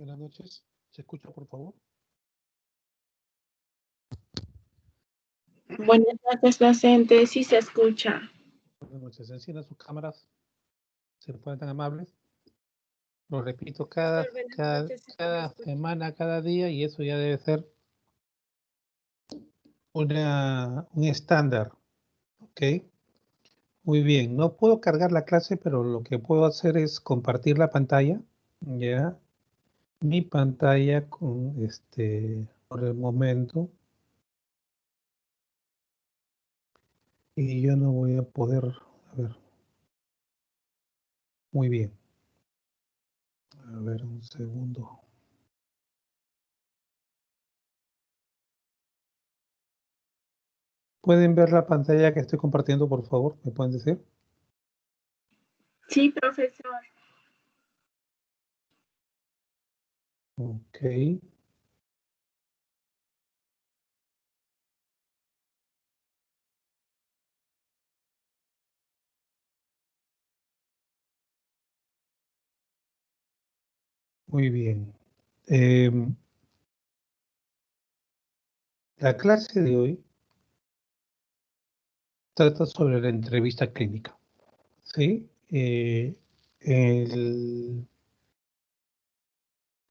Buenas noches. ¿Se escucha, por favor? Buenas noches, docente. Sí se escucha. Buenas noches. Enciendan sus cámaras. Se pueden tan amables. Lo repito cada semana, cada día, y eso ya debe ser un estándar. ¿Ok? Muy bien. No puedo cargar la clase, pero lo que puedo hacer es compartir la pantalla. Ya. Mi pantalla con por el momento. Y yo no voy a poder. A ver. Muy bien. A ver, un segundo. ¿Pueden ver la pantalla que estoy compartiendo, por favor? ¿Me pueden decir? Sí, profesor. Ok. Muy bien. La clase de hoy trata sobre la entrevista clínica. ¿Sí?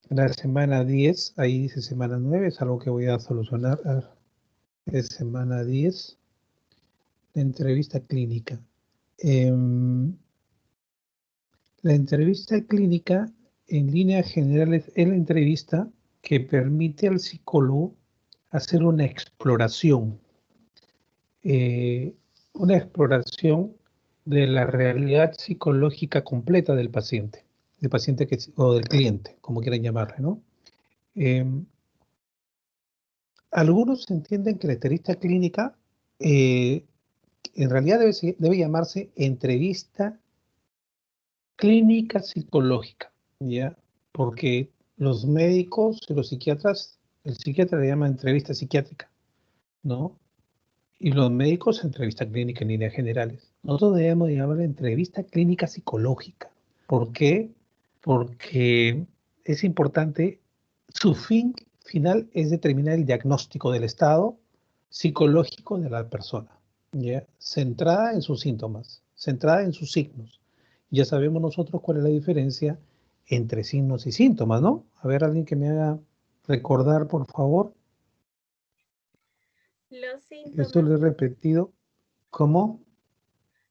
La semana 10, ahí dice semana 9, es algo que voy a solucionar. Es semana 10, la entrevista clínica. La entrevista clínica, en líneas generales, es la entrevista que permite al psicólogo hacer una exploración de la realidad psicológica completa del paciente o del cliente, como quieran llamarle, ¿no? Algunos entienden que la entrevista clínica en realidad debe llamarse entrevista clínica psicológica, ¿ya? Porque los médicos y los psiquiatras, el psiquiatra le llama entrevista psiquiátrica, ¿no? Y los médicos entrevista clínica en líneas generales. Nosotros debemos llamar entrevista clínica psicológica. ¿Por qué? Porque es importante, su fin final es determinar el diagnóstico del estado psicológico de la persona, ¿ya? Centrada en sus síntomas, centrada en sus signos. Ya sabemos nosotros cuál es la diferencia entre signos y síntomas, ¿no? A ver, alguien que me haga recordar, por favor. Los Esto síntomas. lo he repetido. ¿Cómo?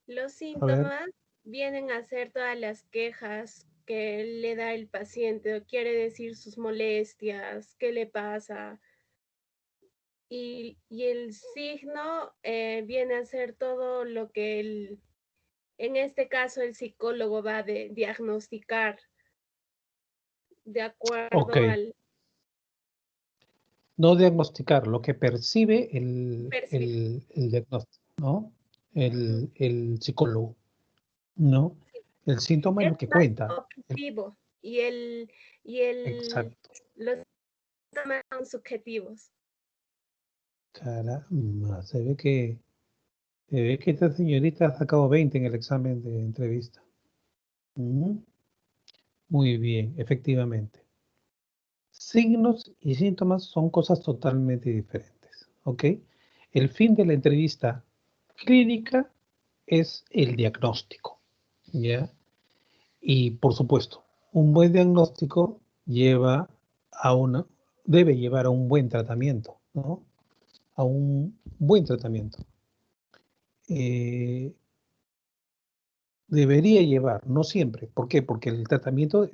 Los A ver. síntomas vienen a ser todas las quejas que le da el paciente, o quiere decir sus molestias, qué le pasa. Y el signo viene a ser todo lo que en este caso el psicólogo va a diagnosticar de acuerdo al No diagnosticar, lo que percibe percibir. el diagnóstico, ¿no? El psicólogo, ¿no? Sí. El síntoma es Es lo que más cuenta. objetivo y Exacto. los síntomas son subjetivos. Caramba, se ve que esta señorita ha sacado 20 en el examen de entrevista. Muy bien, efectivamente. Signos y síntomas son cosas totalmente diferentes, ¿ok? El fin de la entrevista clínica es el diagnóstico, ¿ya? Y por supuesto, un buen diagnóstico debe llevar a un buen tratamiento, ¿no? A un buen tratamiento. Debería llevar, no siempre. ¿Por qué? Porque el tratamiento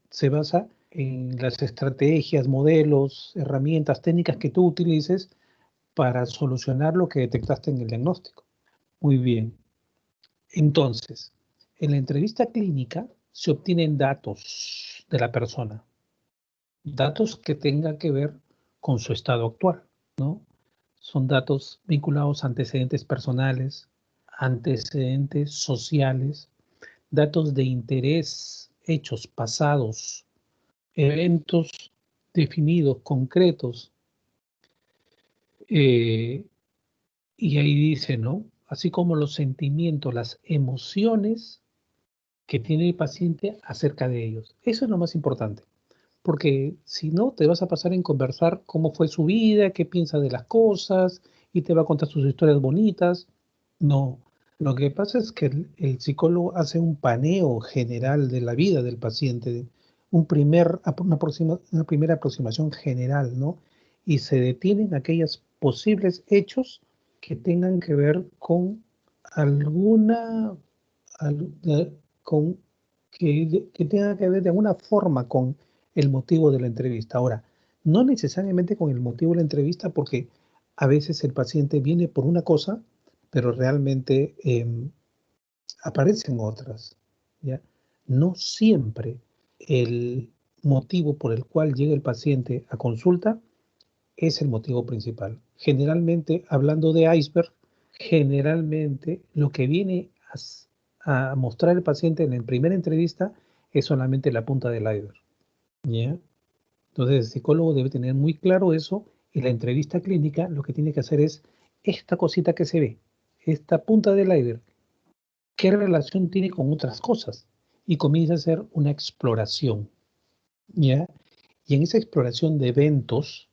se basa en las estrategias, modelos, herramientas, técnicas que tú utilices para solucionar lo que detectaste en el diagnóstico. Muy bien. Entonces, en la entrevista clínica se obtienen datos de la persona, datos que tengan que ver con su estado actual, ¿no? Son datos vinculados a antecedentes personales, antecedentes sociales, datos de interés, hechos pasados, eventos definidos, concretos. Y ahí dice, ¿no? Así como los sentimientos, las emociones que tiene el paciente acerca de ellos. Eso es lo más importante, porque si no, te vas a pasar en conversar cómo fue su vida, qué piensa de las cosas, y te va a contar sus historias bonitas. No, lo que pasa es que el psicólogo hace un paneo general de la vida del paciente, una primera aproximación general, ¿no? Y se detienen aquellos posibles hechos que tengan que ver con alguna, al- con, que tenga que ver de alguna forma con el motivo de la entrevista. Ahora, no necesariamente con el motivo de la entrevista, porque a veces el paciente viene por una cosa, pero realmente aparecen otras, ¿ya? No siempre el motivo por el cual llega el paciente a consulta es el motivo principal. Generalmente, hablando de iceberg, generalmente lo que viene a mostrar el paciente en la primera entrevista es solamente la punta del iceberg, ¿ya? Entonces, el psicólogo debe tener muy claro eso y la entrevista clínica lo que tiene que hacer es esta cosita que se ve, esta punta del iceberg, ¿qué relación tiene con otras cosas? Y comienza a hacer una exploración, ¿ya? Y en esa exploración de eventos,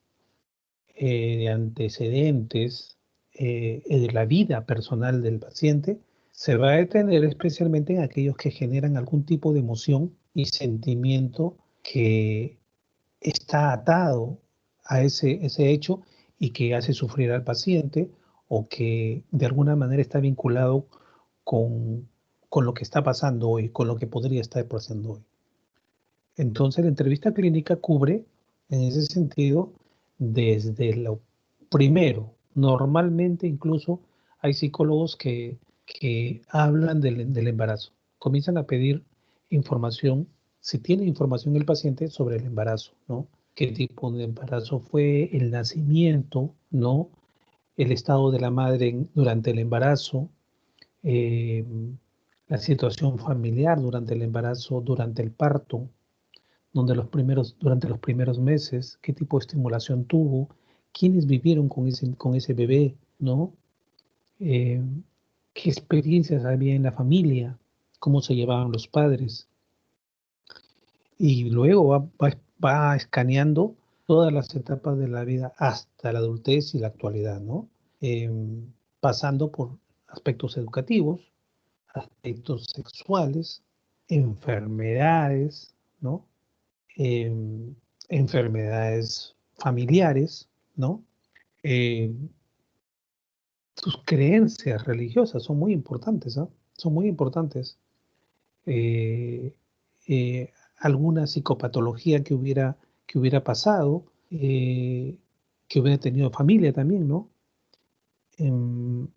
de antecedentes, de la vida personal del paciente, se va a detener especialmente en aquellos que generan algún tipo de emoción y sentimiento que está atado a ese hecho y que hace sufrir al paciente o que de alguna manera está vinculado con, con lo que está pasando hoy, con lo que podría estar pasando hoy. Entonces, la entrevista clínica cubre, en ese sentido, desde lo primero. Normalmente, incluso, hay psicólogos que hablan del embarazo. Comienzan a pedir información, si tiene información el paciente, sobre el embarazo, ¿no? ¿Qué tipo de embarazo fue? El nacimiento, ¿no? El estado de la madre durante el embarazo, eh, la situación familiar durante el embarazo, durante el parto, durante los primeros meses, qué tipo de estimulación tuvo, quiénes vivieron con ese bebé, ¿no? Eh, qué experiencias había en la familia, cómo se llevaban los padres. Y luego va escaneando todas las etapas de la vida hasta la adultez y la actualidad, ¿no? Eh, pasando por aspectos educativos, aspectos sexuales, enfermedades, ¿no? eh, enfermedades familiares, ¿no? Eh, sus creencias religiosas son muy importantes, ¿ah? Son muy importantes. Eh, alguna psicopatología que hubiera pasado, que hubiera tenido familia también, ¿no? Em,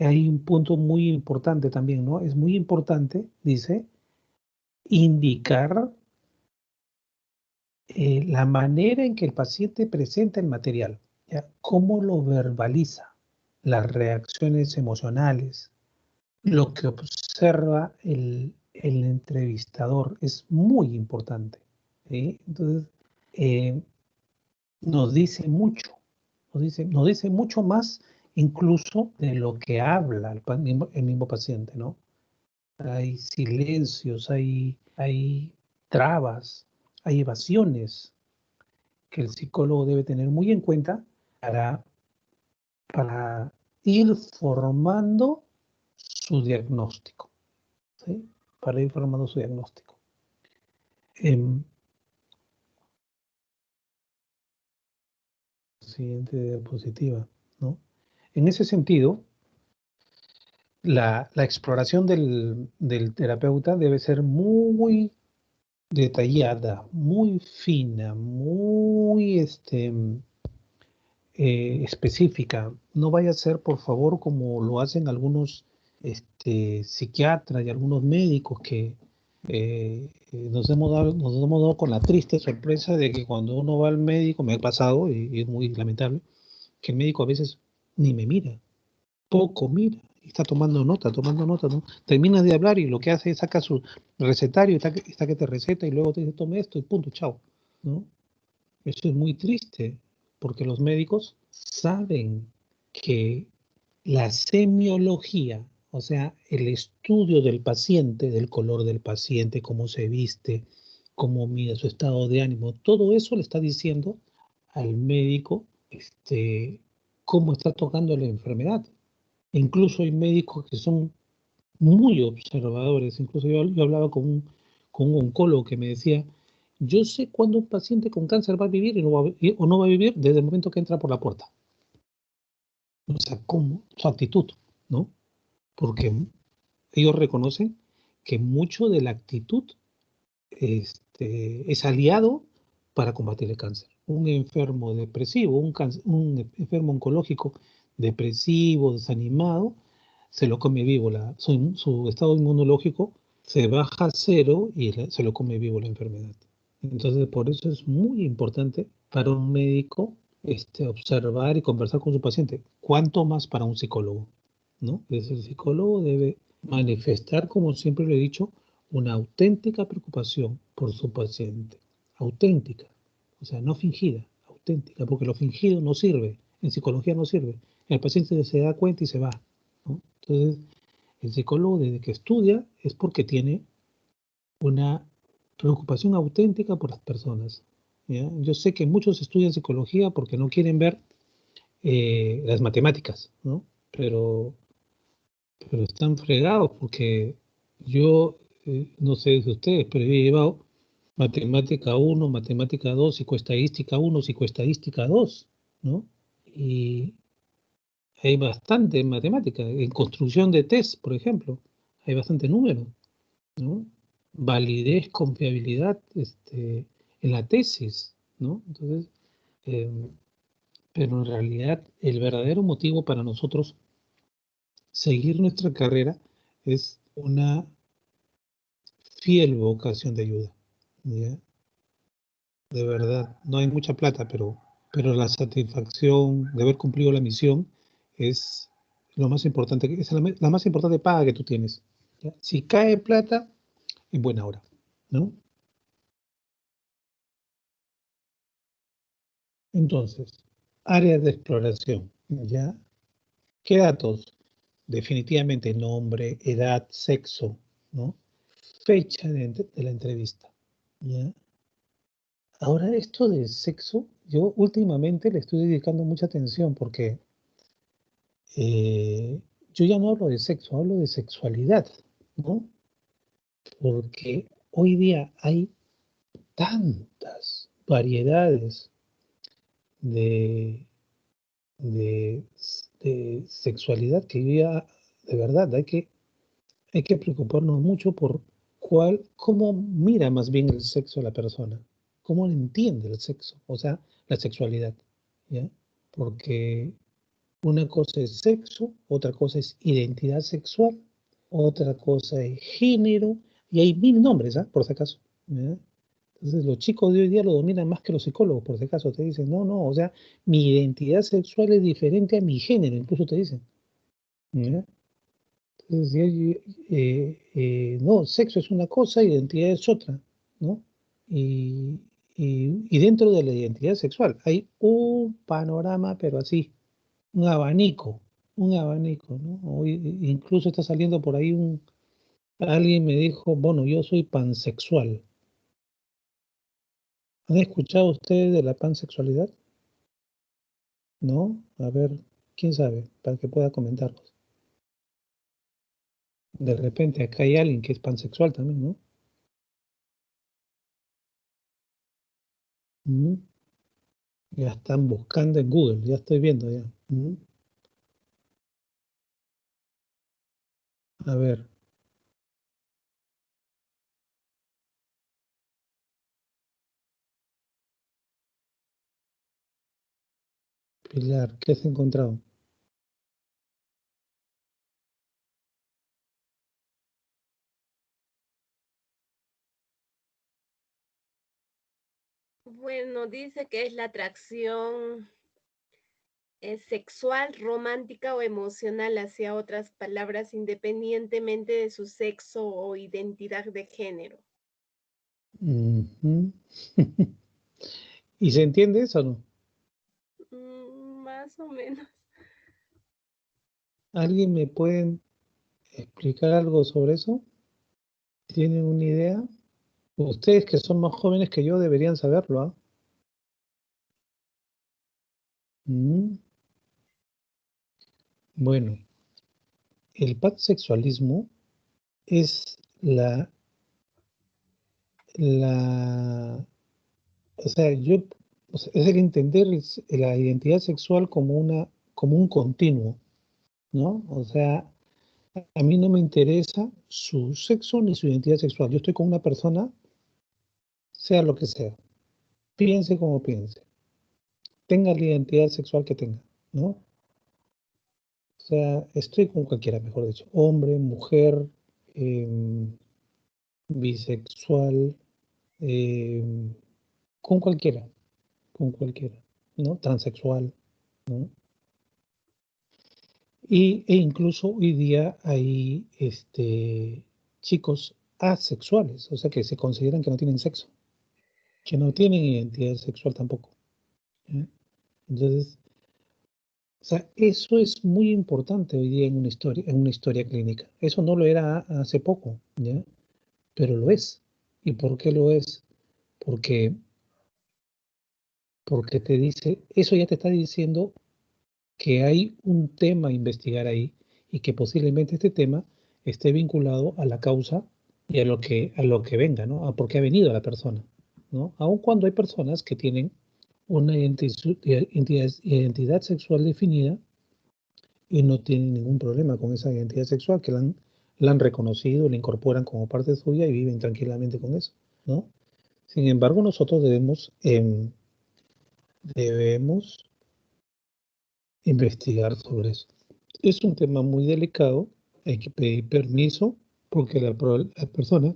hay un punto muy importante también, ¿no? Es muy importante, dice, indicar la manera en que el paciente presenta el material, ¿ya? Cómo lo verbaliza, las reacciones emocionales, lo que observa el entrevistador es muy importante, ¿sí? Entonces, eh, nos dice mucho, nos dice mucho más incluso de lo que habla el mismo paciente, ¿no? Hay silencios, hay trabas, hay evasiones que el psicólogo debe tener muy en cuenta para, para ir formando su diagnóstico, ¿sí? Para ir formando su diagnóstico. Siguiente diapositiva, ¿no? En ese sentido, la exploración del terapeuta debe ser muy detallada, muy fina, muy específica. No vaya a ser, por favor, como lo hacen algunos psiquiatras y algunos médicos que nos hemos dado con la triste sorpresa de que cuando uno va al médico, me ha pasado y es muy lamentable, que el médico a veces ni me mira, poco mira, está tomando nota, ¿no? Termina de hablar y lo que hace es saca su recetario, está que te receta y luego te dice, tome esto y punto, chao, ¿no? Eso es muy triste, porque los médicos saben que la semiología, o sea, el estudio del paciente, del color del paciente, cómo se viste, cómo mide su estado de ánimo. Todo eso le está diciendo al médico cómo está tocando la enfermedad. Incluso hay médicos que son muy observadores. Incluso yo hablaba con un oncólogo que me decía, yo sé cuándo un paciente con cáncer va a vivir o no va a vivir desde el momento que entra por la puerta. O sea, ¿cómo? Su actitud, ¿no? Porque ellos reconocen que mucho de la actitud es aliado para combatir el cáncer. Un enfermo depresivo, un enfermo oncológico depresivo, desanimado, se lo come vivo. Su estado inmunológico se baja a cero y se lo come vivo la enfermedad. Entonces, por eso es muy importante para un médico observar y conversar con su paciente. ¿Cuánto más para un psicólogo? ¿No? Es el psicólogo debe manifestar, como siempre le he dicho, una auténtica preocupación por su paciente. Auténtica. O sea, no fingida, auténtica, porque lo fingido no sirve. En psicología no sirve. El paciente se da cuenta y se va, ¿no? Entonces, el psicólogo desde que estudia es porque tiene una preocupación auténtica por las personas, ¿ya? Yo sé que muchos estudian psicología porque no quieren ver las matemáticas, ¿no? Pero están fregados porque yo, no sé si ustedes, pero yo he llevado matemática 1, matemática 2, psicoestadística 1, psicoestadística 2, ¿no? Y hay bastante matemática. En construcción de test, por ejemplo, hay bastante número, ¿no? Validez, confiabilidad en la tesis, ¿no? Entonces, eh, pero en realidad el verdadero motivo para nosotros seguir nuestra carrera es una fiel vocación de ayuda, ¿ya? De verdad, no hay mucha plata, pero la satisfacción de haber cumplido la misión es lo más importante, es la más importante paga que tú tienes, ¿ya? Si cae plata, en buena hora, ¿no? Entonces, áreas de exploración, ¿ya? ¿Qué datos? Definitivamente nombre, edad, sexo, ¿no? Fecha de la entrevista, ¿ya? Ahora, esto del sexo, yo últimamente le estoy dedicando mucha atención porque eh, yo ya no hablo de sexo, hablo de sexualidad, ¿no? Porque hoy día hay tantas variedades de, de, de sexualidad que ya, de verdad, hay que preocuparnos mucho por cómo mira más bien el sexo a la persona, cómo entiende el sexo, o sea, la sexualidad, ¿ya? Porque una cosa es sexo, otra cosa es identidad sexual, otra cosa es género, y hay mil nombres, ¿ah? Por si acaso, ¿ya? Entonces los chicos de hoy día lo dominan más que los psicólogos, por si acaso te dicen, no, no, o sea, mi identidad sexual es diferente a mi género, incluso te dicen, ¿ya? Entonces, no, sexo es una cosa, identidad es otra, ¿no? Y, y dentro de la identidad sexual hay un panorama, pero así, un abanico, ¿no? Hoy incluso está saliendo por ahí alguien me dijo, bueno, yo soy pansexual. ¿Han escuchado ustedes de la pansexualidad? ¿No? A ver, quién sabe, para que pueda comentarlos. De repente acá hay alguien que es pansexual también, ¿no? Mm, Ya están buscando en Google, ya estoy viendo ya. A ver, Pilar, ¿qué has encontrado? Bueno, dice que es la atracción sexual, romántica o emocional hacia otras palabras independientemente de su sexo o identidad de género. Ujú. ¿Y se entiende eso o no? Más o menos. ¿Alguien me puede explicar algo sobre eso? ¿Tienen una idea? Ustedes que son más jóvenes que yo deberían saberlo, ¿ah? Mm. Bueno, el pansexualismo es la, o sea, es el entender la identidad sexual como un continuo, ¿no? O sea, a mí no me interesa su sexo ni su identidad sexual. Yo estoy con una persona, sea lo que sea, piense como piense, tenga la identidad sexual que tenga, ¿no? O sea, estoy con cualquiera, mejor dicho, hombre, mujer, em, bisexual, em, con cualquiera, ¿no? Transexual, ¿no? E incluso hoy día hay chicos asexuales, o sea, que se consideran que no tienen sexo, que no tienen identidad sexual tampoco, ¿ya? Entonces, o sea, eso es muy importante hoy día en una historia clínica. Eso no lo era hace poco, ¿ya? Pero lo es. ¿Y por qué lo es? Porque, porque te dice, eso ya te está diciendo que hay un tema a investigar ahí y que posiblemente este tema esté vinculado a la causa y a lo que venga, ¿no? A por qué ha venido la persona, ¿no? Aun cuando hay personas que tienen una identidad sexual definida y no tienen ningún problema con esa identidad sexual, que la han reconocido, la incorporan como parte suya y viven tranquilamente con eso, ¿no? Sin embargo, nosotros debemos investigar sobre eso. Es un tema muy delicado, hay que pedir permiso porque la persona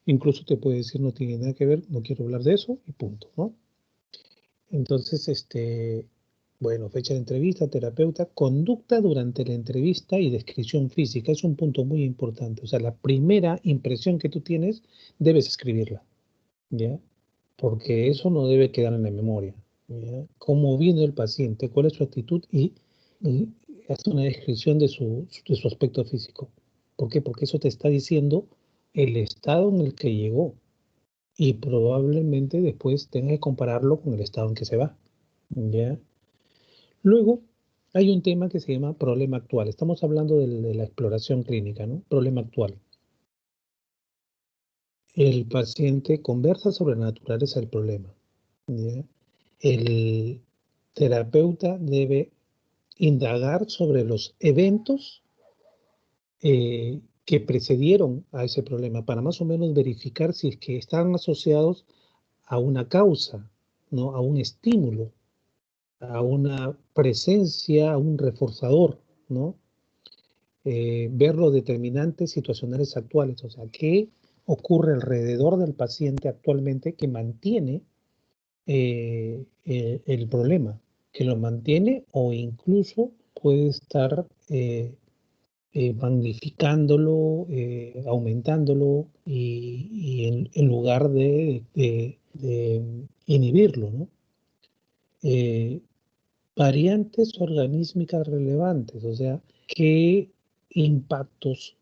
incluso te puede decir no tiene nada que ver, no quiero hablar de eso y punto, ¿no? Entonces, bueno, fecha de entrevista, terapeuta, conducta durante la entrevista y descripción física. Es un punto muy importante. O sea, la primera impresión que tú tienes, debes escribirla, ¿ya? Porque eso no debe quedar en la memoria, ¿ya? Cómo viene el paciente, cuál es su actitud y hace una descripción de su aspecto físico. ¿Por qué? Porque eso te está diciendo el estado en el que llegó y probablemente después tenga que compararlo con el estado en que se va, ¿ya? Luego, hay un tema que se llama problema actual. Estamos hablando de la exploración clínica, ¿no? Problema actual. El paciente conversa sobre la naturaleza del problema, ¿ya? El terapeuta debe indagar sobre los eventos que precedieron a ese problema para más o menos verificar si es que están asociados a una causa, ¿no? A un estímulo, a una presencia, a un reforzador, ¿no? Ver los determinantes situacionales actuales, o sea, qué ocurre alrededor del paciente actualmente que mantiene el problema, que lo mantiene o incluso puede estar magnificándolo, aumentándolo y en lugar de inhibirlo, ¿no? Eh, Variantes organísmicas relevantes, o sea, qué impactos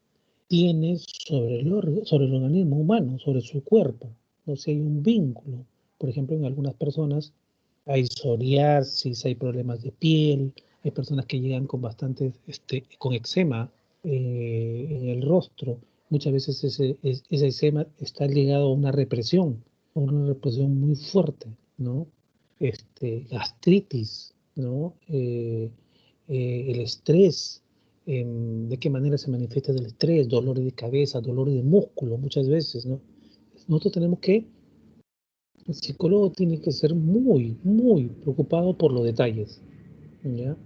tiene sobre el organismo humano, sobre su cuerpo. No sé, hay un vínculo. Por ejemplo, en algunas personas hay psoriasis, hay problemas de piel, hay personas que llegan con con eczema en el rostro. Muchas veces ese eczema está ligado a una represión muy fuerte, ¿no? Gastritis, ¿no? El estrés, de qué manera se manifiesta el estrés, dolores de cabeza, dolores de músculo muchas veces, ¿no? Nosotros tenemos que, el psicólogo tiene que ser muy, muy preocupado por los detalles, ¿ya?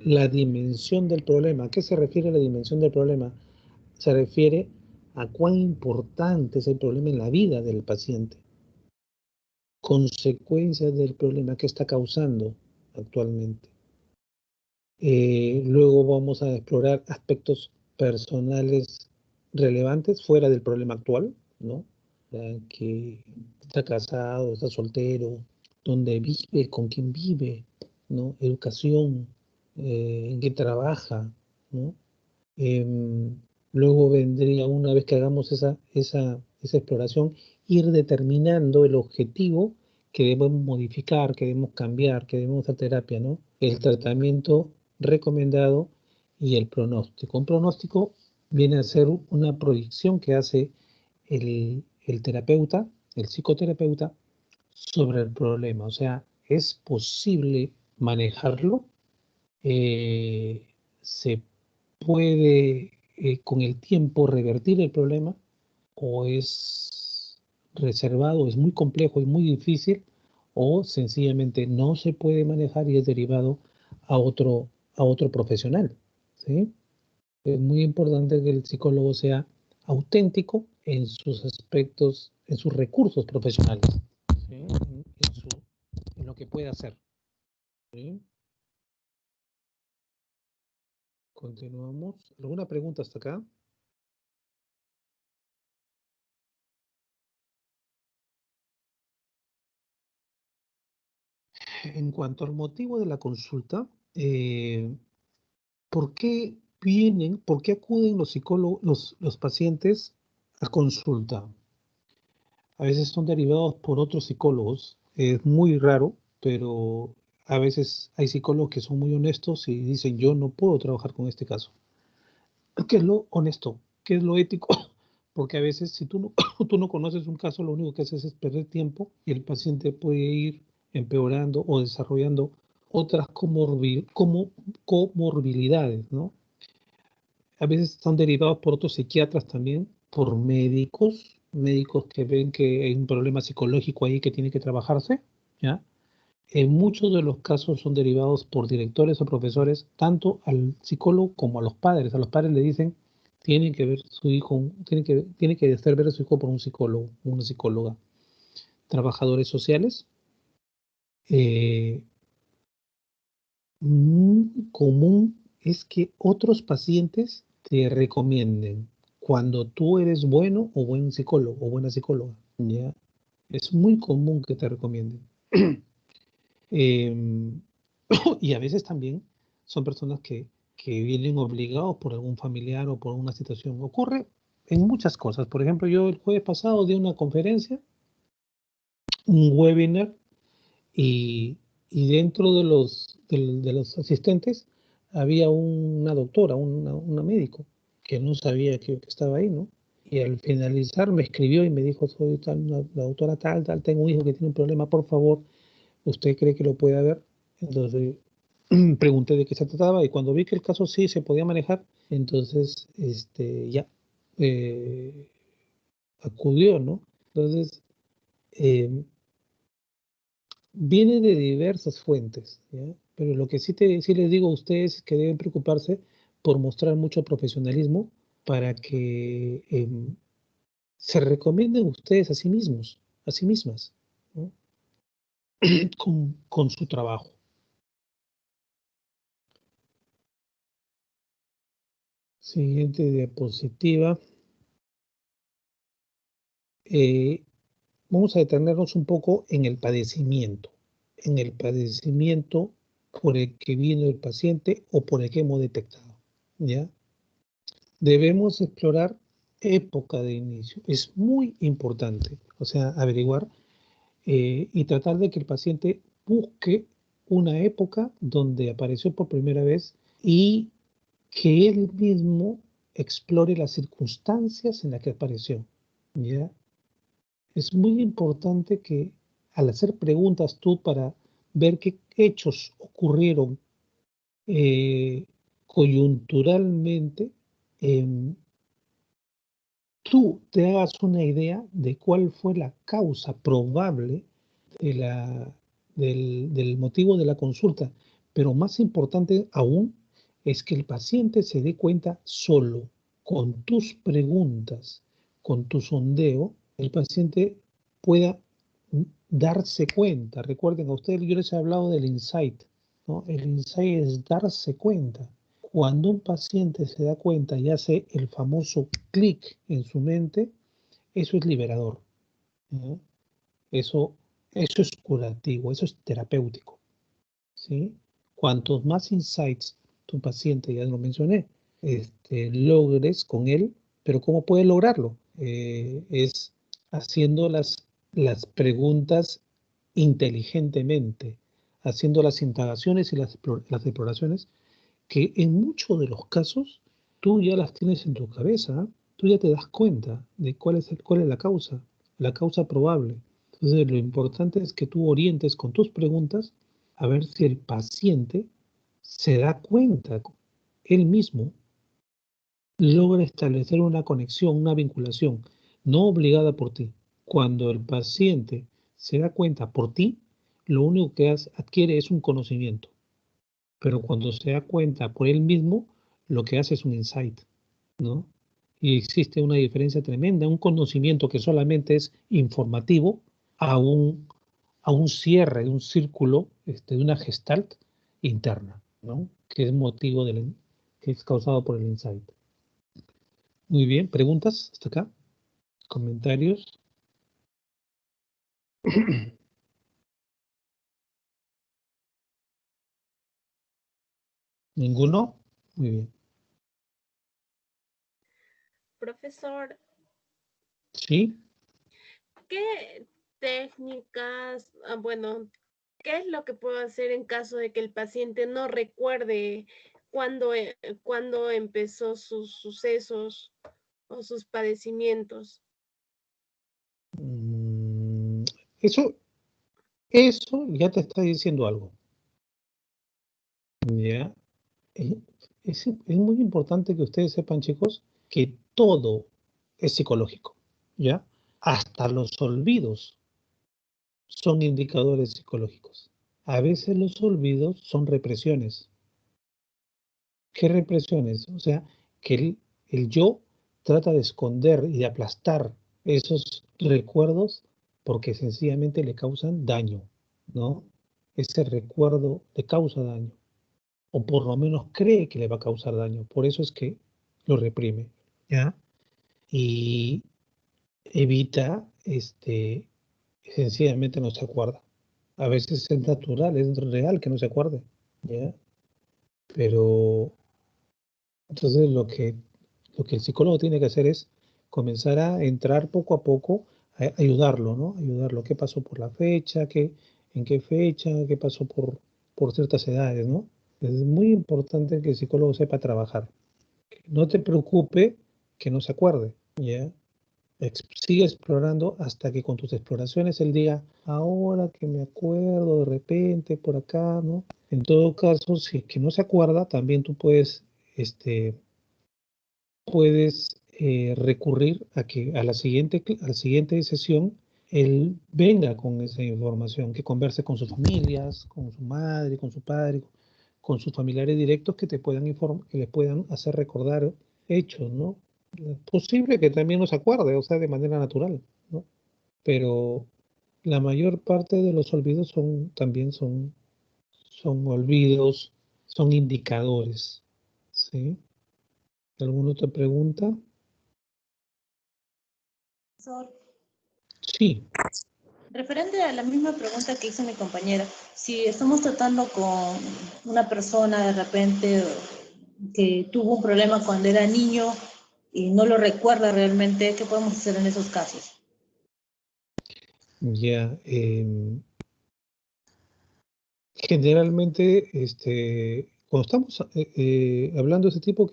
La dimensión del problema. ¿A qué se refiere la dimensión del problema? Se refiere a cuán importante es el problema en la vida del paciente, consecuencias del problema que está causando actualmente. Luego vamos a explorar aspectos personales relevantes fuera del problema actual, ¿no? Que está casado, está soltero, dónde vive, con quién vive, ¿no? Educación, en qué trabaja, ¿no? Em, Luego vendría, una vez que hagamos esa exploración, ir determinando el objetivo que debemos modificar, que debemos cambiar, que debemos hacer terapia, ¿no? El tratamiento recomendado y el pronóstico. Un pronóstico viene a ser una proyección que hace el terapeuta, el psicoterapeuta, sobre el problema. O sea, es posible manejarlo, eh, se puede con el tiempo revertir el problema, o es reservado, es muy complejo y muy difícil, o sencillamente no se puede manejar y es derivado a otro profesional, ¿sí? Es muy importante que el psicólogo sea auténtico en sus aspectos, en sus recursos profesionales, ¿sí? En lo que puede hacer, ¿sí? Continuamos. ¿Alguna pregunta hasta acá? En cuanto al motivo de la consulta, ¿por qué vienen, por qué acuden los psicólogos, los pacientes a consulta? A veces son derivados por otros psicólogos. Es muy raro, pero a veces hay psicólogos que son muy honestos y dicen, yo no puedo trabajar con este caso. ¿Qué es lo honesto? ¿Qué es lo ético? Porque a veces si tú no, tú no conoces un caso, lo único que haces es perder tiempo y el paciente puede ir empeorando o desarrollando otras comorbilidades, ¿no? A veces son derivados por otros psiquiatras también, por médicos que ven que hay un problema psicológico ahí que tiene que trabajarse, ¿ya? En muchos de los casos son derivados por directores o profesores, tanto al psicólogo como a los padres. A los padres le dicen, tienen que ver su hijo, tiene que hacer ver a su hijo por un psicólogo, una psicóloga. Trabajadores sociales, eh, muy común es que otros pacientes te recomienden cuando tú eres bueno o buen psicólogo o buena psicóloga, ¿ya? Es muy común que te recomienden. Em, y a veces también son personas que vienen obligados por algún familiar o por una situación. Ocurre en muchas cosas. Por ejemplo, yo el jueves pasado di una conferencia, un webinar, y, y dentro de los asistentes había una doctora, una médico, que no sabía que estaba ahí, ¿no? Y al finalizar me escribió y me dijo, soy tal, la doctora tal, tal, tengo un hijo que tiene un problema, por favor, ¿usted cree que lo puede ver? Entonces pregunté de qué se trataba y cuando vi que el caso sí se podía manejar, entonces ya eh, acudió, ¿no? Entonces, eh, viene de diversas fuentes, ¿ya? Pero lo que sí les digo a ustedes es que deben preocuparse por mostrar mucho profesionalismo para que se recomienden ustedes a sí mismos, a sí mismas, ¿no? Con su trabajo. Siguiente diapositiva. Eh, Vamos a detenernos un poco en el padecimiento por el que viene el paciente o por el que hemos detectado, ¿ya? Debemos explorar época de inicio. Es muy importante, o sea, averiguar y tratar de que el paciente busque una época donde apareció por primera vez y que él mismo explore las circunstancias en las que apareció, ¿ya? Es muy importante que al hacer preguntas tú para ver qué hechos ocurrieron coyunturalmente, em, tú te hagas una idea de cuál fue la causa probable de del motivo de la consulta. Pero más importante aún es que el paciente se dé cuenta solo, con tus preguntas, con tu sondeo, el paciente pueda darse cuenta. Recuerden, a ustedes yo les he hablado del insight, ¿no? El insight es darse cuenta. Cuando un paciente se da cuenta y hace el famoso clic en su mente, eso es liberador, ¿no? Eso, eso es curativo, eso es terapéutico, ¿sí? Cuantos más insights tu paciente, ya lo mencioné, logres con él, pero ¿cómo puedes lograrlo? Es haciendo las preguntas inteligentemente, haciendo las indagaciones y las exploraciones que en muchos de los casos tú ya las tienes en tu cabeza, tú ya te das cuenta de cuál es la causa probable. Entonces lo importante es que tú orientes con tus preguntas a ver si el paciente se da cuenta él mismo, logra establecer una conexión, una vinculación, no obligada por ti. Cuando el paciente se da cuenta por ti, lo único que adquiere es un conocimiento. Pero cuando se da cuenta por él mismo, lo que hace es un insight, ¿no? Y existe una diferencia tremenda, un conocimiento que solamente es informativo a un cierre de un círculo, de una gestalt interna, ¿no? Que es que es causado por el insight. Muy bien, ¿preguntas hasta acá? ¿Comentarios? ¿Ninguno? Muy bien. Profesor, ¿Sí? ¿qué técnicas, bueno, qué es lo que puedo hacer en caso de que el paciente no recuerde cuándo empezó sus sucesos o sus padecimientos? Mm, Eso, eso ya te está diciendo algo. ¿Ya? Eh, es muy importante que ustedes sepan, chicos, que todo es psicológico, ¿ya? Hasta los olvidos son indicadores psicológicos. A veces los olvidos son represiones. ¿Qué represiones? O sea, que el yo trata de esconder y de aplastar esos recuerdos porque sencillamente le causan daño, ¿no? Ese recuerdo le causa daño, o por lo menos cree que le va a causar daño. Por eso es que lo reprime, ¿ya? Y evita, sencillamente no se acuerda. A veces es natural, es real que no se acuerde, ¿ya? Pero entonces lo que el psicólogo tiene que hacer es comenzar a entrar poco a poco, a ayudarlo, ¿no? Ayudarlo. ¿Qué pasó por la fecha? ¿En qué fecha? ¿Qué pasó por ciertas edades, ¿no? Es muy importante que el psicólogo sepa trabajar. No te preocupe que no se acuerde, ¿ya? Sigue explorando hasta que con tus exploraciones él diga, ahora que me acuerdo de repente por acá, ¿no? En todo caso, si es que no se acuerda, también tú puedes recurrir a la siguiente sesión él venga con esa información, que converse con sus familias, con su madre, con su padre, con sus familiares directos que que le puedan hacer recordar hechos, ¿no? Es posible que también no se acuerde, o sea, de manera natural, ¿no? Pero la mayor parte de los olvidos también son olvidos, son indicadores, ¿sí? ¿Alguna otra pregunta? Profesor, Sí. referente a la misma pregunta que hizo mi compañera, si estamos tratando con una persona de repente que tuvo un problema cuando era niño y no lo recuerda realmente, ¿qué podemos hacer en esos casos? Ya, generalmente, cuando estamos hablando de ese tipo,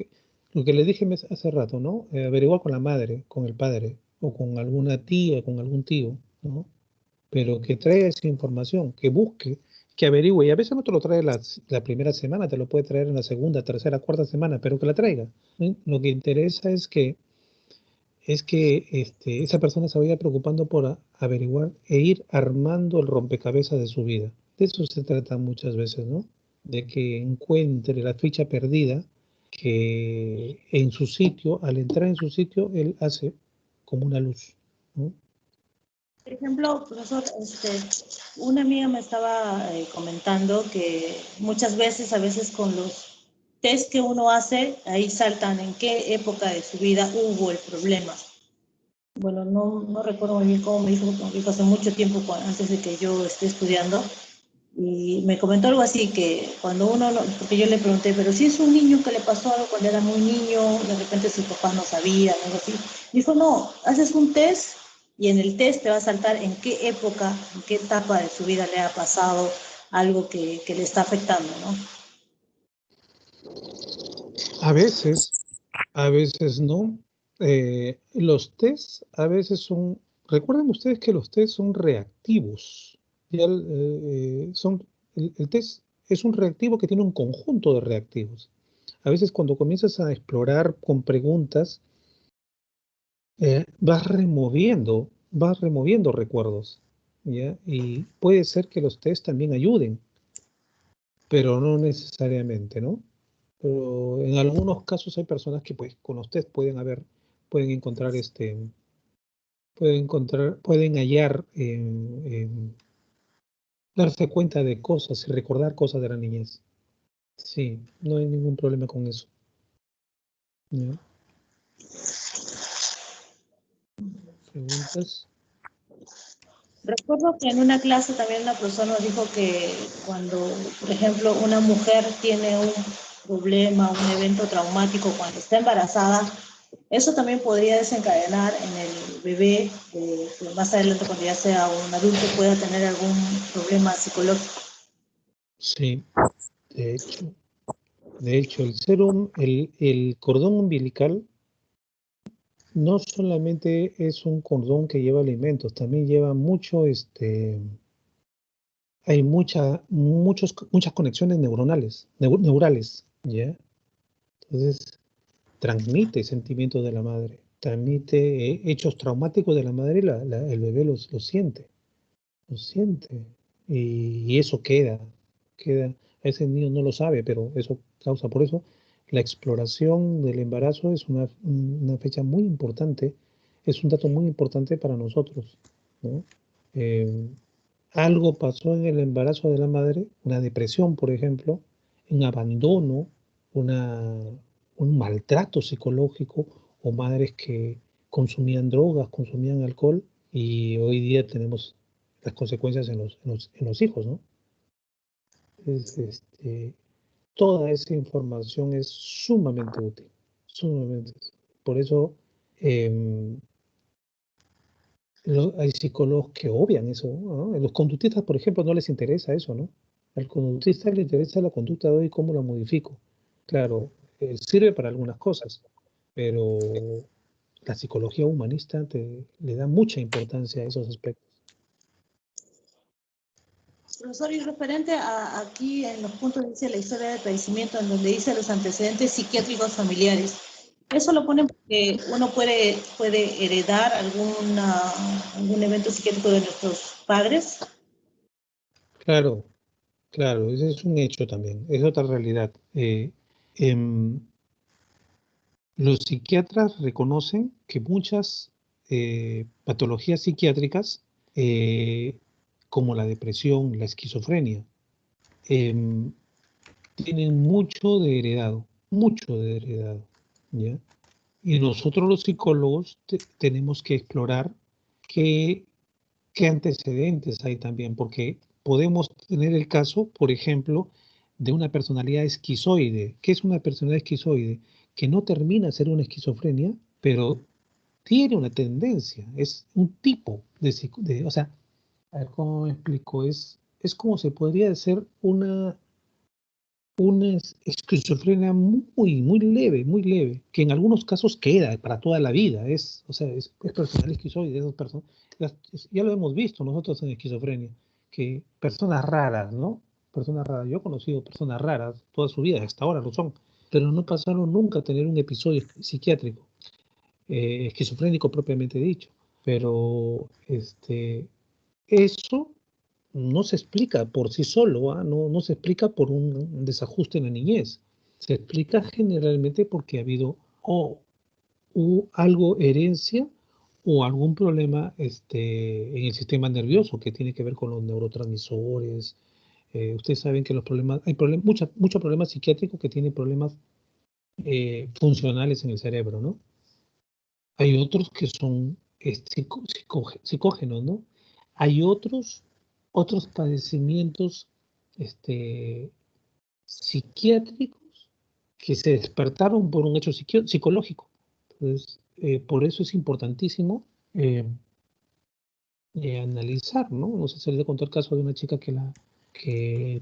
lo que le dije hace rato, ¿no? Averiguar con la madre, con el padre, o con alguna tía, con algún tío, ¿no? Pero que traiga esa información, que busque, que averigüe, y a veces no te lo trae la primera semana, te lo puede traer en la segunda, tercera, cuarta semana, pero que la traiga, ¿sí? Lo que interesa es que esa persona se vaya preocupando por averiguar e ir armando el rompecabezas de su vida. De eso se trata muchas veces, ¿no? De que encuentre la ficha perdida que en su sitio, al entrar en su sitio, él hace como una luz, ¿no? Por ejemplo, profesor, una amiga me estaba comentando que muchas veces, a veces con los test que uno hace, ahí saltan en qué época de su vida hubo el problema. Bueno, no recuerdo muy bien cómo me dijo hace mucho tiempo, antes de que yo esté estudiando, Y me comentó algo así, que cuando uno, porque yo le pregunté, pero si es un niño que le pasó algo cuando era muy niño, de repente sus papás no sabían, algo así. Dijo, no, haces un test y en el test te va a saltar en qué época, en qué etapa de su vida le ha pasado algo que le está afectando, ¿no? A veces no. Los test a veces son, recuerden ustedes que los test son reactivos. Ya el test es un reactivo que tiene un conjunto de reactivos. A veces cuando comienzas a explorar con preguntas, vas removiendo recuerdos, ¿ya? Y puede ser que los test también ayuden, pero no necesariamente, ¿no? Pero en algunos casos hay personas que pues con los test pueden encontrar pueden hallar, darse cuenta de cosas y recordar cosas de la niñez. Sí, no hay ningún problema con eso. ¿Ya? ¿Preguntas? Recuerdo que en una clase también una profesora nos dijo que cuando, por ejemplo, una mujer tiene un problema, un evento traumático cuando está embarazada, eso también podría desencadenar en el bebé, que más adelante cuando ya sea un adulto pueda tener algún problema psicológico. Sí, de hecho. De hecho, el cordón umbilical no solamente es un cordón que lleva alimentos, también lleva hay muchas conexiones neurales, ¿ya? Entonces, transmite sentimientos de la madre, transmite hechos traumáticos de la madre y el bebé los siente, los siente. Y eso queda. A veces el niño no lo sabe, pero eso causa, por eso la exploración del embarazo es una fecha muy importante, es un dato muy importante para nosotros, ¿no? Eh, Algo pasó en el embarazo de la madre, una depresión, por ejemplo, un abandono, una, un maltrato psicológico, o madres que consumían drogas, consumían alcohol, y hoy día tenemos las consecuencias en los hijos, ¿no? Es, toda esa información es sumamente útil, sumamente. Por eso em, hay psicólogos que obvian eso, ¿no? A los conductistas, por ejemplo, no les interesa eso, ¿no? Al conductista le interesa la conducta de hoy, cómo la modifico. Claro, sirve para algunas cosas, pero la psicología humanista le da mucha importancia a esos aspectos. Profesor, y referente a aquí en los puntos dice la historia del padecimiento, en donde dice los antecedentes psiquiátricos familiares, ¿eso lo ponen porque uno puede heredar algún evento psiquiátrico de nuestros padres? Claro, claro, ese es un hecho también, es otra realidad. Em, los psiquiatras reconocen que muchas patologías psiquiátricas, eh, como la depresión, la esquizofrenia, em, tienen mucho de heredado, ¿ya? Y nosotros los psicólogos tenemos que explorar qué, qué antecedentes hay también, porque podemos tener el caso, por ejemplo, de una personalidad esquizoide. ¿Qué es una personalidad esquizoide? Que no termina de ser una esquizofrenia, pero tiene una tendencia, es un tipo o sea, a ver cómo me explico, es como se podría decir una esquizofrenia muy leve, que en algunos casos queda para toda la vida. O sea, es personal esquizoide, esas personas, ya lo hemos visto nosotros en esquizofrenia, que personas raras, ¿no? Personas raras, yo he conocido personas raras toda su vida, hasta ahora lo son, pero no pasaron nunca a tener un episodio psiquiátrico, esquizofrénico propiamente dicho. Pero eso no se explica por sí solo, ¿ah? No se explica por un desajuste en la niñez. Se explica generalmente porque ha habido o algo herencia o algún problema en el sistema nervioso que tiene que ver con los neurotransmisores. Ustedes saben que hay muchos problemas psiquiátricos que tienen problemas funcionales en el cerebro, ¿no? Hay otros que son psicógenos, ¿no? Hay otros padecimientos psiquiátricos que se despertaron por un hecho psicológico. Entonces, por eso es importantísimo analizar, ¿no? No sé si les conté el caso de una chica que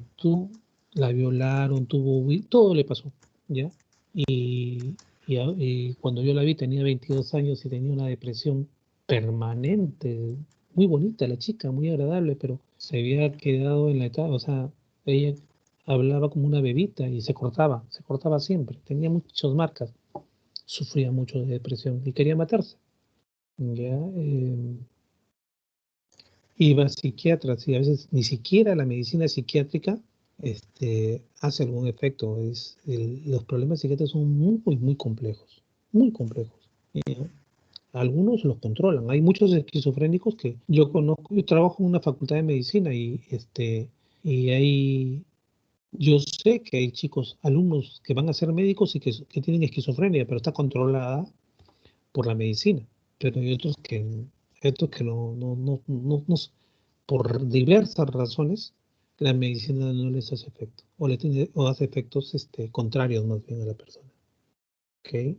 la violaron, todo le pasó, ¿ya? Y cuando yo la vi tenía 22 años y tenía una depresión permanente, muy bonita la chica, muy agradable, pero se había quedado en la etapa, o sea, ella hablaba como una bebita y se cortaba siempre, tenía muchas marcas, sufría mucho de depresión y quería matarse, ¿ya? Iba a psiquiatras y a veces ni siquiera la medicina psiquiátrica hace algún efecto. Los problemas psiquiátricos son muy complejos, muy complejos. Algunos los controlan. Hay muchos esquizofrénicos que yo conozco. Yo trabajo en una facultad de medicina y yo sé que hay chicos, alumnos que van a ser médicos y que tienen esquizofrenia, pero está controlada por la medicina. Pero hay otros que por diversas razones, la medicina no les hace efecto, o hace efectos contrarios más bien a la persona. ¿Ok?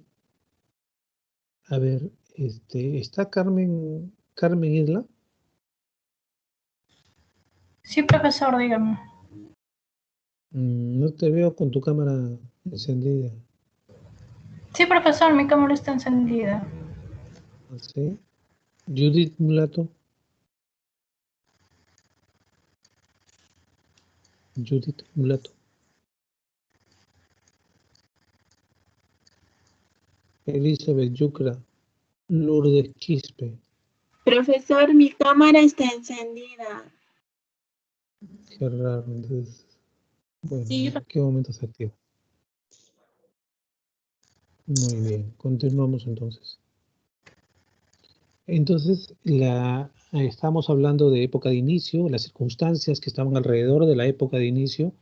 A ver, ¿está Carmen Isla? Sí, profesor, dígame. No te veo con tu cámara encendida. Sí, profesor, mi cámara está encendida. ¿Sí? Judith Mulato. Judith Mulato. Elizabeth Yucra. Lourdes Quispe. Profesor, mi cámara está encendida. Qué raro, entonces. Bueno, Sí, ¿en qué momento se activa? Muy bien, continuamos entonces. Entonces, estamos hablando de época de inicio, las circunstancias que estaban alrededor de la época de inicio.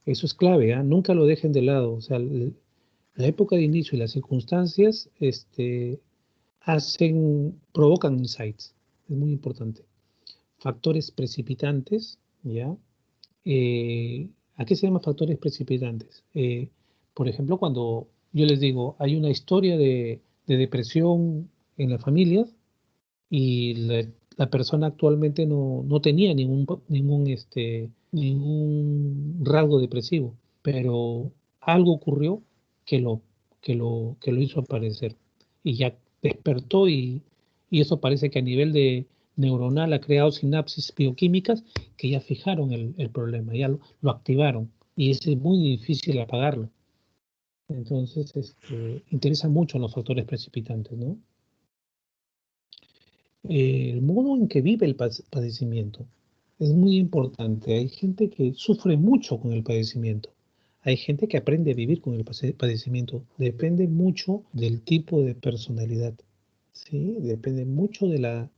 Eso es clave, ¿ah? Nunca lo dejen de lado. O sea, la época de inicio y las circunstancias provocan insights. Es muy importante. Factores precipitantes, ¿ya? ¿A qué se llaman factores precipitantes? Por ejemplo, cuando yo les digo, hay una historia de depresión en las familias y la persona actualmente no tenía ningún rasgo depresivo, pero algo ocurrió que lo hizo aparecer y ya despertó y eso parece que a nivel de neuronal ha creado sinapsis bioquímicas que ya fijaron el problema, ya lo activaron y es muy difícil apagarlo. Entonces, interesan mucho los factores precipitantes, ¿no? El modo en que vive el padecimiento es muy importante. Hay gente que sufre mucho con el padecimiento. Hay gente que aprende a vivir con el padecimiento. Depende mucho del tipo de personalidad. ¿Sí? Depende mucho de la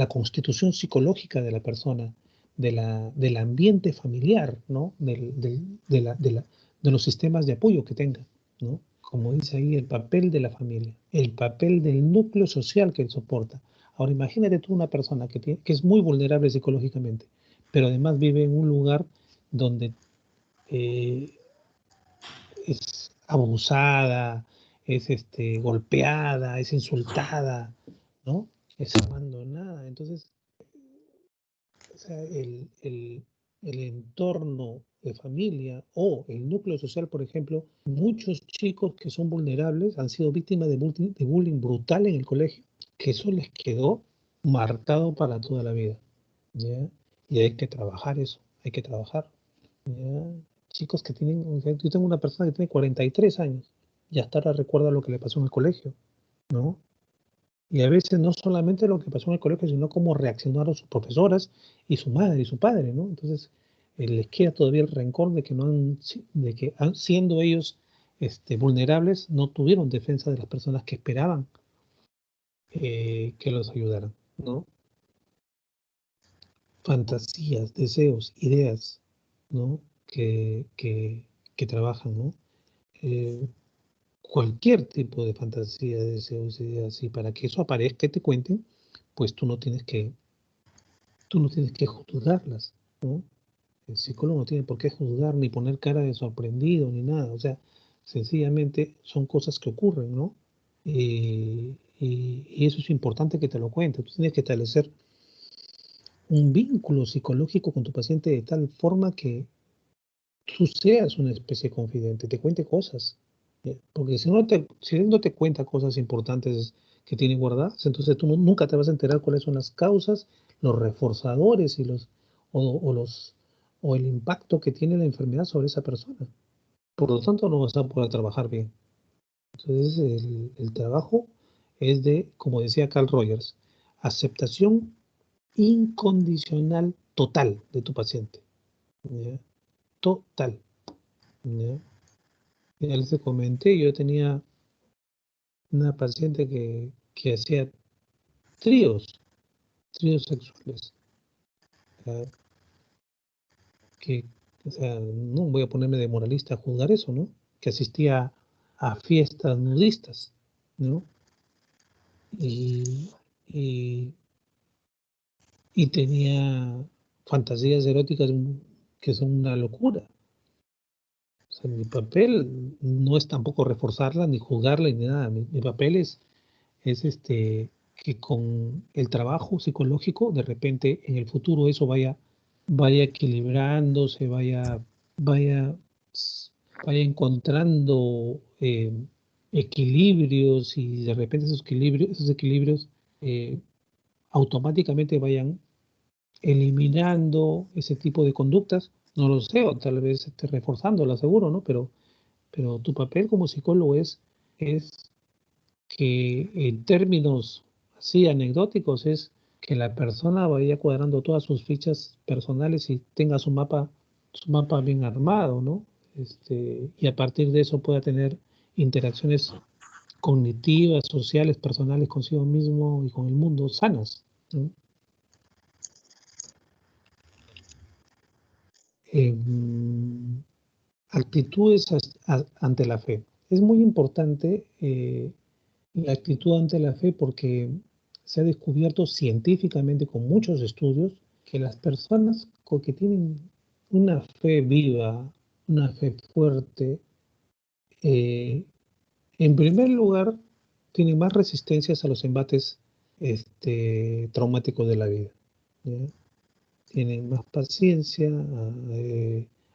constitución psicológica de la persona, del ambiente familiar, ¿no? De los sistemas de apoyo que tenga, ¿no? Como dice ahí, el papel de la familia, el papel del núcleo social que soporta. Ahora imagínate tú una persona que es muy vulnerable psicológicamente, pero además vive en un lugar donde es abusada, es golpeada, es insultada, ¿no? Es abandonada. Entonces, o sea, el entorno de familia o el núcleo social, por ejemplo, muchos chicos que son vulnerables han sido víctimas de bullying brutal en el colegio, que eso les quedó marcado para toda la vida, ¿ya? Y hay que trabajar eso, hay que trabajar, ¿ya? Chicos que tienen, o sea, yo tengo una persona que tiene 43 años y hasta ahora recuerda lo que le pasó en el colegio, ¿no? Y a veces no solamente lo que pasó en el colegio, sino cómo reaccionaron sus profesoras y su madre y su padre, ¿no? Entonces, les queda todavía el rencor de que siendo ellos vulnerables, no tuvieron defensa de las personas que esperaban que los ayudaran, ¿no? Fantasías, deseos, ideas, ¿no? Que trabajan, ¿no? Eh, Cualquier tipo de fantasía, deseos, ideas, y para que eso aparezca y te cuenten, pues tú no tienes que juzgarlas, ¿no? El psicólogo no tiene por qué juzgar, ni poner cara de sorprendido, ni nada. O sea, sencillamente son cosas que ocurren, ¿no? Y eso es importante que te lo cuente. Tú tienes que establecer un vínculo psicológico con tu paciente de tal forma que tú seas una especie de confidente, te cuente cosas. Porque si él no te cuenta cosas importantes que tiene guardadas, entonces tú nunca te vas a enterar cuáles son las causas, los reforzadores y o el impacto que tiene la enfermedad sobre esa persona. Por lo tanto, no vas a poder trabajar bien. Entonces, el trabajo es de, como decía Carl Rogers, aceptación incondicional total de tu paciente. ¿Ya? Total. ¿Ya? Ya les comenté, yo tenía una paciente que hacía tríos sexuales. ¿Ya? Que, o sea, no voy a ponerme de moralista a juzgar eso, ¿no? Que asistía a fiestas nudistas, ¿no? Y, y, y tenía fantasías eróticas que son una locura. O sea, mi papel no es tampoco reforzarla, ni juzgarla, ni nada. Mi papel es que con el trabajo psicológico, de repente en el futuro eso vaya equilibrándose, vaya, vaya encontrando equilibrios y de repente esos equilibrios eh, automáticamente vayan eliminando ese tipo de conductas. No lo sé, o tal vez esté reforzándola, seguro, ¿no? Pero tu papel como psicólogo es que en términos así anecdóticos es que la persona vaya cuadrando todas sus fichas personales y tenga su mapa bien armado, ¿no? Y a partir de eso pueda tener interacciones cognitivas, sociales, personales consigo mismo y con el mundo sanas, ¿no? Eh, Actitudes ante la fe. Es muy importante la actitud ante la fe porque se ha descubierto científicamente con muchos estudios que las personas que tienen una fe viva, una fe fuerte, eh, en primer lugar, tienen más resistencias a los embates traumáticos de la vida. ¿Ya? Tienen más paciencia,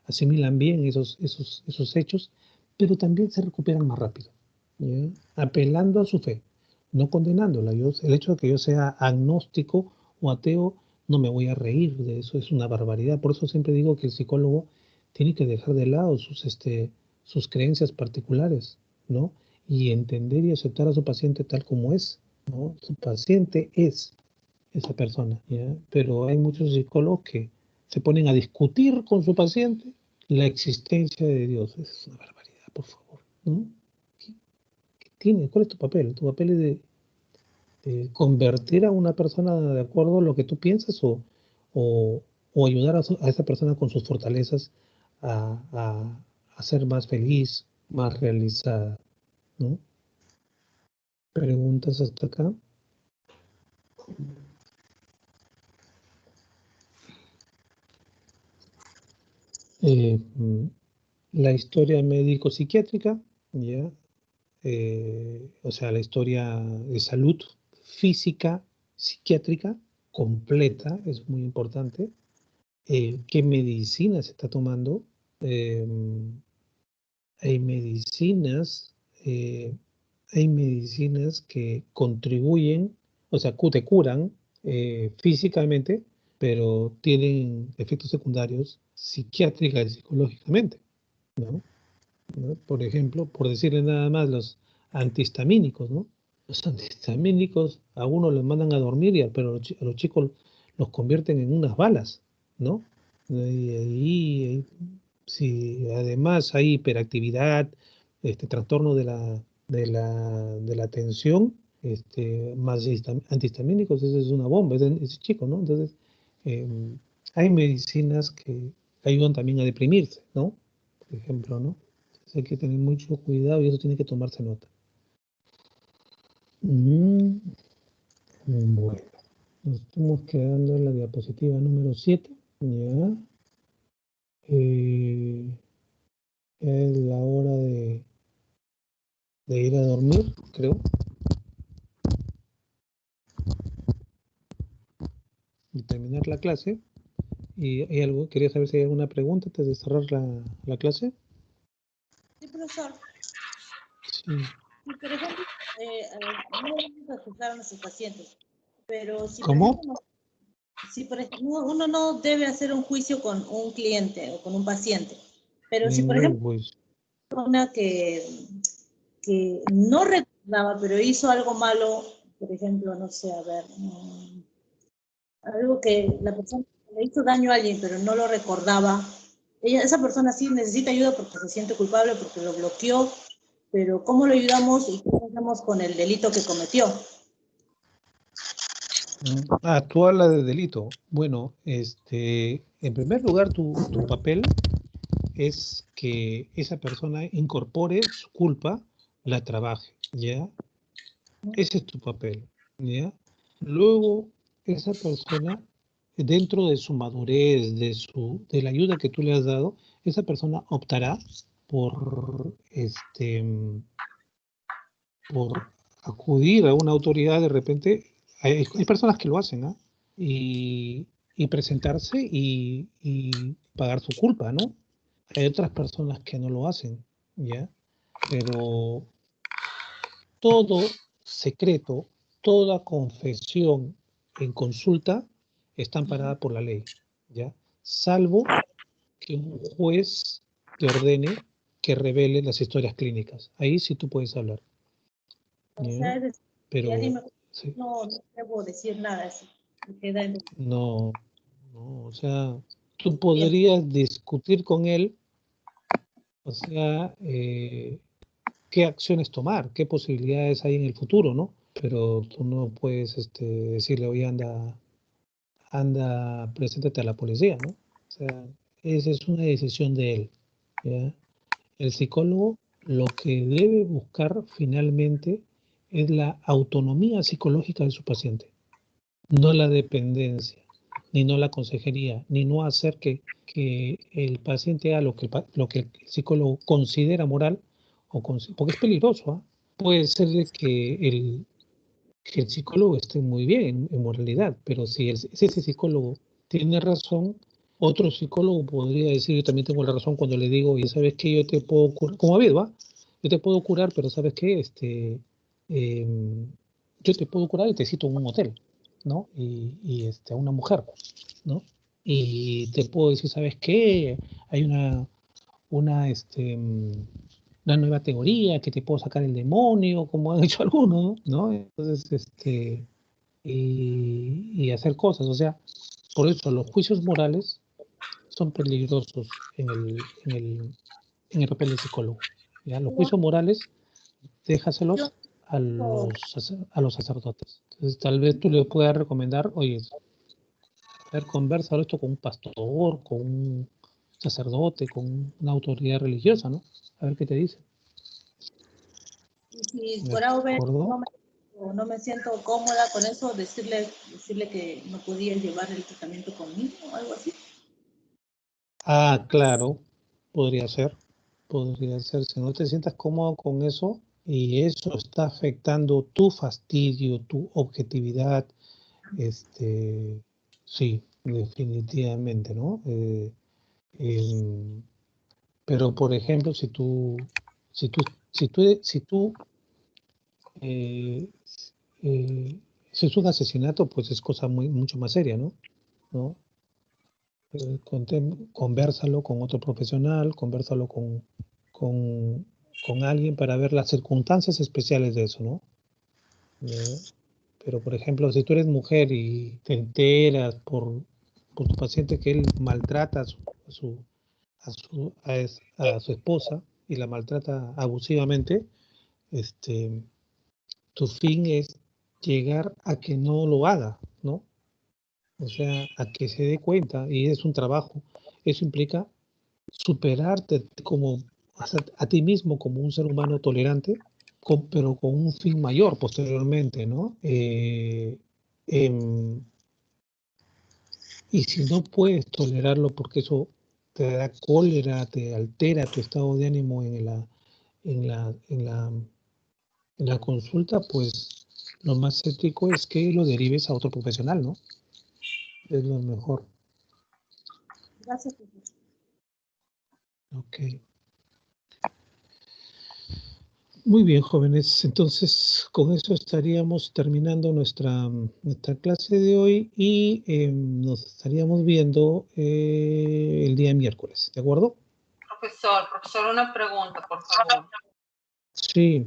asimilan bien esos hechos, pero también se recuperan más rápido, ¿ya? Apelando a su fe, no condenándola. El hecho de que yo sea agnóstico o ateo, no me voy a reír de eso, es una barbaridad. Por eso siempre digo que el psicólogo tiene que dejar de lado sus creencias particulares, ¿no? Y entender y aceptar a su paciente tal como es, ¿no? Su paciente es esa persona, ¿ya? Pero hay muchos psicólogos que se ponen a discutir con su paciente la existencia de Dios. Es una barbaridad, por favor, ¿no? ¿Qué tiene? ¿Cuál es tu papel? Tu papel es de convertir a una persona de acuerdo a lo que tú piensas o, o ayudar a esa persona con sus fortalezas a ser más feliz, más realizada, ¿no? ¿Preguntas hasta acá? Eh, mm, la historia médico-psiquiátrica, ¿ya? O sea, la historia de salud física, psiquiátrica, completa, es muy importante. ¿Qué medicina se está tomando? Eh, hay medicinas, eh, hay medicinas que contribuyen, o sea, te curan físicamente, pero tienen efectos secundarios psiquiátrica y psicológicamente, ¿no? ¿No? Por ejemplo, por decirle nada más, los antihistamínicos, ¿no? Los antihistamínicos a uno los mandan a dormir, pero a los chicos los convierten en unas balas, ¿no? Y ahí, si además hay hiperactividad, trastorno de la atención, más antihistamínicos, eso es una bomba, ese chico, ¿no? Entonces, eh, hay medicinas que ayudan también a deprimirse, ¿no? Por ejemplo, ¿no? Hay que tener mucho cuidado y eso tiene que tomarse nota. Mm, bueno, nos estamos quedando en la diapositiva número 7. Ya. Eh, es la hora de ir a dormir, creo. Y terminar la clase. ¿Y hay algo? Quería saber si hay alguna pregunta antes de cerrar la clase. Sí, profesor. Sí. Sí, por ejemplo, no vamos a juzgar a nuestros pacientes, pero si, por ¿Cómo? ejemplo, uno no debe hacer un juicio con un cliente o con un paciente, pero si, por Ningún ejemplo, juicio. una que no recordaba, pero hizo algo malo, por ejemplo, no sé, a ver, algo que la persona le hizo daño a alguien, pero no lo recordaba. Esa persona sí necesita ayuda porque se siente culpable, porque lo bloqueó, pero ¿cómo lo ayudamos y qué hacemos con el delito que cometió? Tú hablas de delito. Bueno, en primer lugar, tu papel es que esa persona incorpore su culpa, la trabaje, ¿ya? Ese es tu papel, ¿ya? Luego, esa persona, dentro de su madurez, de la ayuda que tú le has dado, esa persona optará por, por acudir a una autoridad de repente. Hay personas que lo hacen, ¿ah? Y presentarse y pagar su culpa, ¿no? Hay otras personas que no lo hacen, ¿ya? Pero todo secreto, toda confesión en consulta está amparada por la ley, ¿ya? Salvo que un juez te ordene que revele las historias clínicas. Ahí sí tú puedes hablar, O ¿ya? sea, es decir, si alguien Pero me sí, no debo decir nada, eso queda en no, o sea, tú bien. podrías discutir con él, o sea, qué acciones tomar, qué posibilidades hay en el futuro, ¿no? Pero tú no puedes decirle, oye, anda, preséntate a la policía, ¿no? O sea, esa es una decisión de él, ¿ya? El psicólogo lo que debe buscar finalmente es la autonomía psicológica de su paciente, no la dependencia, ni no la consejería, ni no hacer que el paciente haga lo que el psicólogo considera moral, porque es peligroso, ¿ah? Puede ser de que el psicólogo esté muy bien en moralidad, pero si ese psicólogo tiene razón, otro psicólogo podría decir, yo también tengo la razón cuando le digo, y sabes que yo te puedo curar, como ha habido, ¿va? Yo te puedo curar, pero sabes qué, yo te puedo curar y te cito en un hotel, ¿no? A una mujer, ¿no? Y te puedo decir, ¿sabes qué? Hay una, una nueva teoría que te puedo sacar el demonio, como han hecho algunos, ¿no? Entonces, y hacer cosas, o sea, por eso los juicios morales son peligrosos en el papel del psicólogo, ¿ya? Los Yo, juicios morales, yo, déjaselos a los sacerdotes. Entonces, tal vez tú le puedas recomendar, oye, a ver, conversar esto con un pastor, con un sacerdote, con una autoridad religiosa, ¿no? A ver qué te dice. si ¿De por algo acuerdo? no me siento cómoda con eso, decirle que no podía llevar el tratamiento conmigo o algo así. Ah, claro, podría ser, podría ser. Si no te sientas cómodo con eso y eso está afectando tu fastidio, tu objetividad, sí, definitivamente, ¿no? Em, pero, por ejemplo, si tú, si tú eh, eh, si es un asesinato, pues es cosa mucho más seria, ¿no? ¿No? Convérsalo con otro profesional, convérsalo con, con alguien para ver las circunstancias especiales de eso, ¿no? Pero, por ejemplo, si tú eres mujer y te enteras por tu paciente que él maltrata a su, a su esposa y la maltrata abusivamente, este, tu fin es llegar a que no lo haga, ¿no? O sea, a que se dé cuenta, y es un trabajo. Eso implica superarte como a ti mismo como un ser humano tolerante, pero con un fin mayor posteriormente, ¿no? Y si no puedes tolerarlo porque eso te da cólera, te altera tu estado de ánimo en la consulta, pues lo más ético es que lo derives a otro profesional, ¿no? Es lo mejor. Gracias, profesor. Ok. Muy bien, jóvenes. Entonces, con eso estaríamos terminando nuestra clase de hoy y nos estaríamos viendo el día miércoles, ¿de acuerdo? Profesor, una pregunta, por favor. Sí.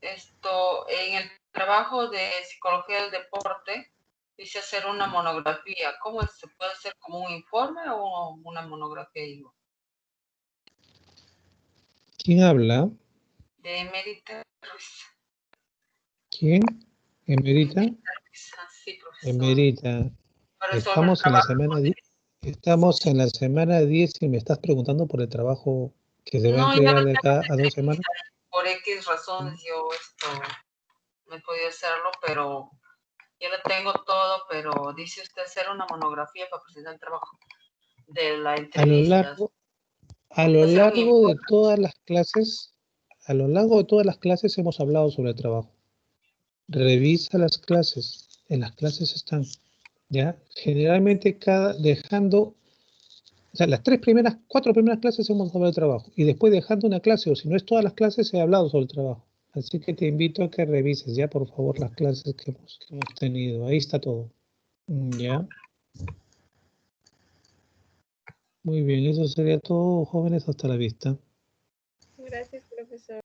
En el trabajo de psicología del deporte, dice hacer una monografía. ¿Cómo es? ¿Se puede hacer como un informe o una monografía igual? ¿Quién habla? De Emerita Ruiz. ¿Quién? ¿Emerita? Sí, profesor. Emerita. Pero sobre el Estamos en la trabajo. semana 10. Estamos en la semana 10 y me estás preguntando por el trabajo que se va a No, ya entregar lo de acá tengo a 2 semanas. por X razones yo no he podido hacerlo, pero yo lo tengo todo, pero dice usted hacer una monografía para presentar el trabajo de la A lo entrevista. largo, a lo Hacer un largo de informe. todas las clases, a lo largo de todas las clases hemos hablado sobre el trabajo. Revisa las clases, en las clases están, ¿ya? Generalmente o sea, las 4 primeras clases hemos hablado del trabajo y después dejando una clase, o si no es todas las clases, he hablado sobre el trabajo. Así que te invito a que revises ya, por favor, las clases que hemos tenido. Ahí está todo. ¿Ya? Muy bien, eso sería todo, jóvenes, hasta la vista. Gracias, profesor.